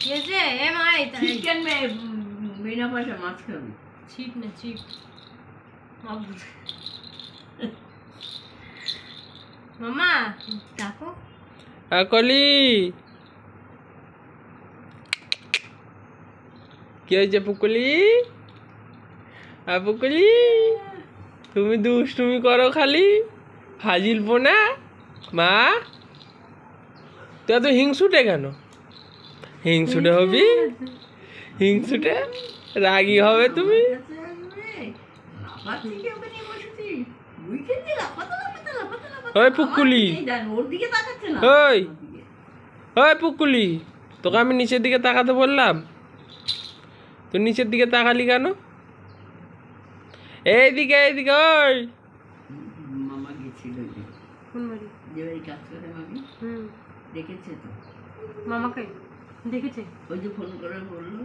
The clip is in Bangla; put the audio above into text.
ये जे ए माय चिकन में बिना पैसा माछ खाबी चीप ना चीप मामा डाको আকলি কি হয়েছে পুকুলি? পুকুলি তুমি দুষ্টুমি করো খালি ফাজিল পোনা। মা তুই এত হিংসুটে কেন? হিংসুটে হবি? হিংসুটে রাগী হবে তুমি? ওই পুকুলি, ওই ওই পুকুলি, তোকে আমি নিচের দিকে তাকাতে বললাম, তুই নিচের দিকে তাকালি কেন? এইদিকে এইদিকে। ওই মামা গেছিল যে ওই কাজ করে মামি দেখেছে তো, মামাকে দেখেছে ওই যে ফোন করে বললো